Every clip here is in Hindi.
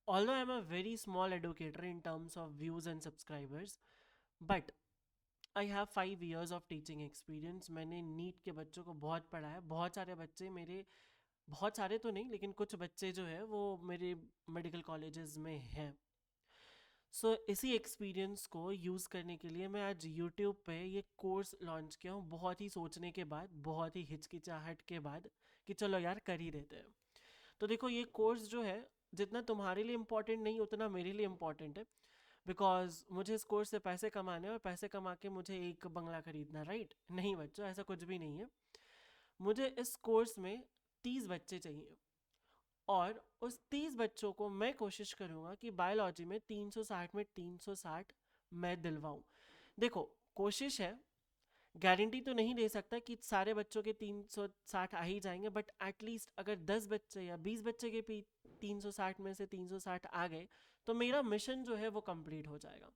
although I'm a very small educator in terms of views and subscribers, but I have 5 years of teaching experience. मैंने नीट के बच्चों को बहुत पढ़ाया है। बहुत सारे बच्चे मेरे, बहुत सारे तो नहीं लेकिन कुछ बच्चे जो है वो मेरे मेडिकल कॉलेजेस में हैं। सो इसी एक्सपीरियंस को यूज़ करने के लिए मैं आज यूट्यूब पे ये कोर्स लॉन्च किया हूँ, बहुत ही सोचने के बाद, बहुत ही हिचकिचाहट के बाद कि चलो यार कर ही देते हैं। तो देखो, ये कोर्स जो है जितना तुम्हारे लिए इम्पोर्टेंट नहीं उतना मेरे लिए इम्पोर्टेंट है, बिकॉज मुझे इस कोर्स से पैसे कमाने हैं और पैसे कमा के मुझे एक बंगला खरीदना, राइट? नहीं बच्चों, ऐसा कुछ भी नहीं है। मुझे इस कोर्स में 30 बच्चे चाहिए और उस 30 बच्चों को मैं कोशिश करूँगा कि बायोलॉजी में 360 में 360 मैं दिलवाऊँ। देखो, कोशिश है, गारंटी तो नहीं दे सकता कि सारे बच्चों के 360 आ ही जाएंगे, बट एटलीस्ट अगर 10 बच्चे या 20 बच्चे के 360 में से 360 आ गए तो मेरा मिशन जो है वो कंप्लीट हो जाएगा।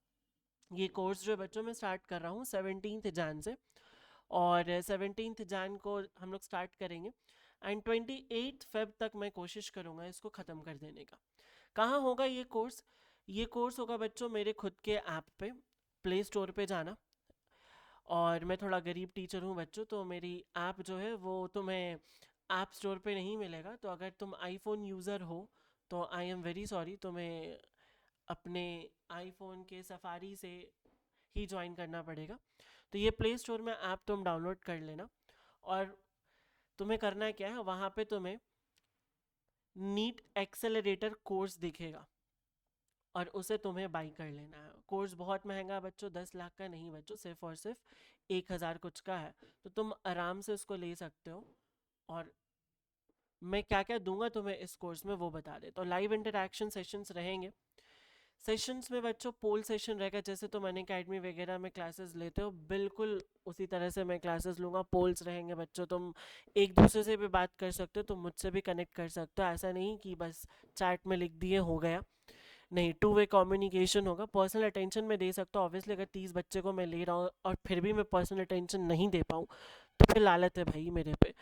ये कोर्स जो है बच्चों में स्टार्ट कर रहा हूँ 17 जैन से, और 17 जैन को हम लोग स्टार्ट करेंगे एंड 28 फेब तक मैं कोशिश करूँगा इसको ख़त्म कर देने का। कहाँ होगा ये कोर्स? ये कोर्स होगा बच्चों मेरे खुद के ऐप पे, प्ले स्टोर पे जाना। और मैं थोड़ा गरीब टीचर हूँ बच्चों, तो मेरी ऐप जो है वो तुम्हें ऐप स्टोर पे नहीं मिलेगा। तो अगर तुम आईफोन यूज़र हो तो आई एम वेरी सॉरी, तुम्हें अपने आईफोन के सफारी से ही ज्वाइन करना पड़ेगा। तो ये प्ले स्टोर में ऐप तुम डाउनलोड कर लेना, और तुम्हें करना क्या है, वहाँ पे तुम्हें नीट एक्सेलरेटर कोर्स दिखेगा और उसे तुम्हें बाई कर लेना है। कोर्स बहुत महंगा है बच्चों, 10 लाख का नहीं बच्चों, सिर्फ और सिर्फ 1,000 कुछ का है। तो तुम आराम से उसको ले सकते हो। और मैं क्या क्या दूंगा तुम्हें इस कोर्स में वो बता दे। तो लाइव इंटरेक्शन सेशंस रहेंगे। सेशंस में बच्चों पोल सेशन रहेगा, जैसे तुम अनअकैडमी वगैरह में क्लासेस लेते हो बिल्कुल उसी तरह से मैं क्लासेस लूँगा। पोल्स रहेंगे बच्चों, तुम एक दूसरे से भी बात कर सकते हो, तुम मुझसे भी कनेक्ट कर सकते हो। ऐसा नहीं कि बस चैट में लिख दिए हो गया, नहीं, टू वे कम्युनिकेशन होगा। पर्सनल अटेंशन मैं दे सकता हूँ ऑब्वियसली, अगर 30 बच्चे को मैं ले रहा हूँ और फिर भी मैं पर्सनल अटेंशन नहीं दे पाऊँ तो फिर लालत है भाई मेरे पे।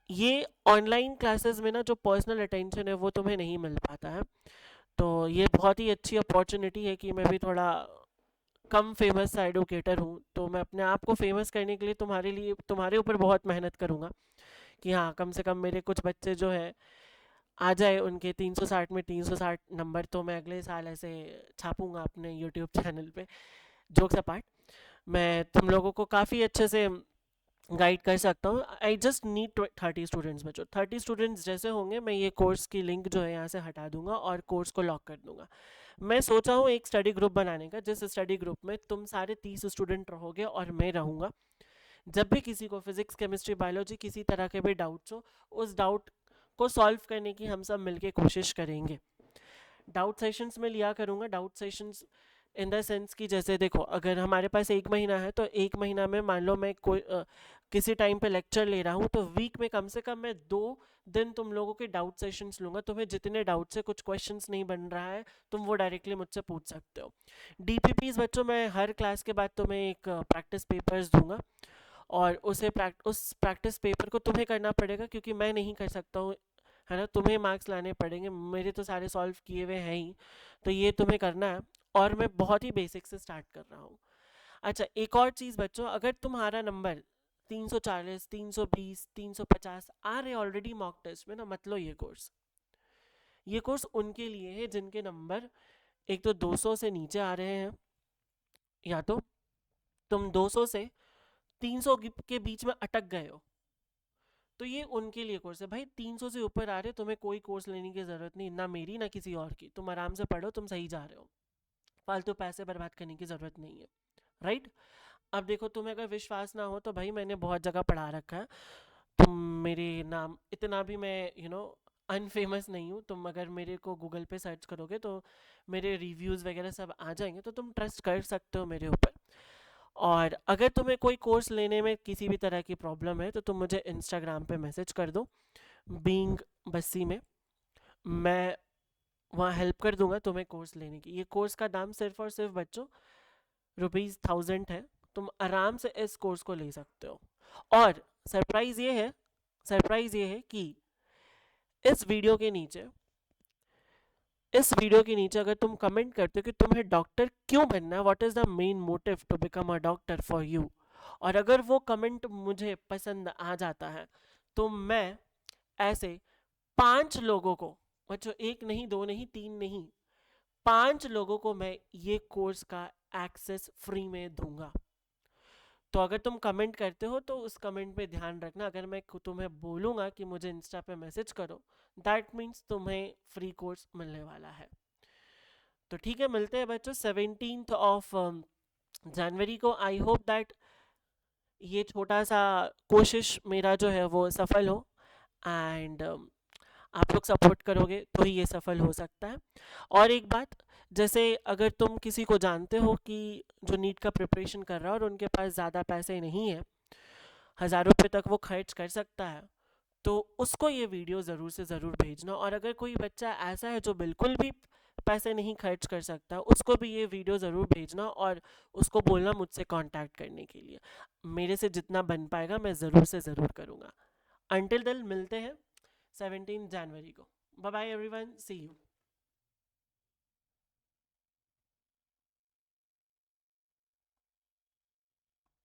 ये ऑनलाइन क्लासेस में ना जो पर्सनल अटेंशन है वो तुम्हें नहीं मिल पाता है। तो ये बहुत ही अच्छी अपॉर्चुनिटी है कि मैं भी थोड़ा कम फेमस सा एडुकेटर हूँ, तो मैं अपने आप को फेमस करने के लिए तुम्हारे ऊपर बहुत मेहनत करूँगा कि हाँ, कम से कम मेरे कुछ बच्चे जो है आ जाए, उनके 360 में 360 नंबर तो मैं अगले साल ऐसे छापूंगा अपने यूट्यूब चैनल पे। जोक्स अपार्ट, मैं तुम लोगों को काफ़ी अच्छे से गाइड कर सकता हूँ। आई जस्ट नीड 30 स्टूडेंट्स बच्चों। 30 स्टूडेंट्स जैसे होंगे मैं ये कोर्स की लिंक जो है यहाँ से हटा दूंगा और कोर्स को लॉक कर दूंगा। मैं सोचा हूँ एक स्टडी ग्रुप बनाने का, जिस स्टडी ग्रुप में तुम सारे 30 स्टूडेंट रहोगे और मैं रहूँगा। जब भी किसी को फिजिक्स केमिस्ट्री बायोलॉजी किसी तरह के भी डाउट्स हो, उस डाउट को सॉल्व करने की हम सब मिलके कोशिश करेंगे। डाउट सेशंस में लिया करूँगा। Doubt sessions in the sense कि जैसे देखो, अगर हमारे पास 1 महीना है तो 1 महीना में मान लो मैं कोई किसी टाइम पे लेक्चर ले रहा हूँ, तो वीक में कम से कम मैं 2 दिन तुम लोगों के डाउट सेशंस लूँगा। तुम्हें जितने डाउट से कुछ क्वेश्चंस नहीं बन रहा है तुम वो डायरेक्टली मुझसे पूछ सकते हो। डीपीपीज बच्चों मैं हर क्लास के बाद तुम्हें एक प्रैक्टिस पेपर्स दूंगा, और उस प्रैक्टिस पेपर को तुम्हें करना पड़ेगा क्योंकि मैं नहीं कर सकता हूँ, है ना? तुम्हें मार्क्स लाने पड़ेंगे, मेरे तो सारे सॉल्व किए हुए हैं ही। तो ये तुम्हें करना है, और मैं बहुत ही बेसिक से स्टार्ट कर रहा हूँ। अच्छा, एक और चीज़ बच्चों, अगर तुम्हारा नंबर 340 320 350 आ रहे ऑलरेडी मॉक टेस्ट में ना, मत लो ये कोर्स। ये कोर्स उनके लिए है जिनके नंबर एक तो 200 से नीचे आ रहे हैं, या तो तुम 200 से 300 के बीच में अटक गए हो, तो ये उनके लिए कोर्स है भाई। 300 से ऊपर आ रहे, तुम्हें कोई कोर्स लेने की ज़रूरत नहीं, ना मेरी ना किसी और की। तुम आराम से पढ़ो, तुम सही जा रहे हो, फालतू पैसे बर्बाद करने की ज़रूरत नहीं है, राइट? अब देखो, तुम्हें अगर विश्वास ना हो तो भाई मैंने बहुत जगह पढ़ा रखा है। तुम मेरे नाम, इतना भी मैं अनफेमस नहीं हूँ। तुम अगर मेरे को गूगल पे सर्च करोगे तो मेरे रिव्यूज़ वगैरह सब आ जाएंगे, तो तुम ट्रस्ट कर सकते हो मेरे ऊपर। और अगर तुम्हें कोई कोर्स लेने में किसी भी तरह की प्रॉब्लम है तो तुम मुझे इंस्टाग्राम पे मैसेज कर दो, बीइंग बस्सी में। मैं वहाँ हेल्प कर दूंगा तुम्हें कोर्स लेने की। ये कोर्स का दाम सिर्फ और सिर्फ बच्चों ₹1000 है। तुम आराम से इस कोर्स को ले सकते हो। और सरप्राइज़ ये है, सरप्राइज़ ये है कि इस वीडियो के नीचे इस वीडियो के नीचे अगर तुम कमेंट करते हो कि तुम्हें डॉक्टर क्यों बनना है, what is the main motive to become a doctor for you, और अगर वो कमेंट मुझे पसंद आ जाता है तो मैं ऐसे 5 लोगों को, बच्चों एक नहीं, दो नहीं, तीन नहीं, 5 लोगों को मैं ये कोर्स का एक्सेस फ्री में दूंगा। तो अगर तुम कमेंट करते हो तो उस कमेंट पे ध्यान रखना, अगर मैं तुम्हें बोलूँगा कि मुझे इंस्टा पे मैसेज करो, दैट मीन्स तुम्हें फ्री कोर्स मिलने वाला है। तो ठीक है, मिलते हैं बच्चों 17th ऑफ जनवरी को। आई होप दैट ये छोटा सा कोशिश मेरा जो है वो सफल हो, एंड आप लोग सपोर्ट करोगे तो ही ये सफल हो सकता है। और एक बात, जैसे अगर तुम किसी को जानते हो कि जो नीट का प्रिपरेशन कर रहा है और उनके पास ज़्यादा पैसे नहीं है, 1000 रुपये तक वो खर्च कर सकता है, तो उसको ये वीडियो ज़रूर से ज़रूर भेजना। और अगर कोई बच्चा ऐसा है जो बिल्कुल भी पैसे नहीं खर्च कर सकता, उसको भी ये वीडियो ज़रूर भेजना और उसको बोलना मुझसे कांटेक्ट करने के लिए। मेरे से जितना बन पाएगा मैं ज़रूर से ज़रूर करूँगा। अंटिल दिल मिलते हैं 17 जनवरी को। Bye bye everyone, see you.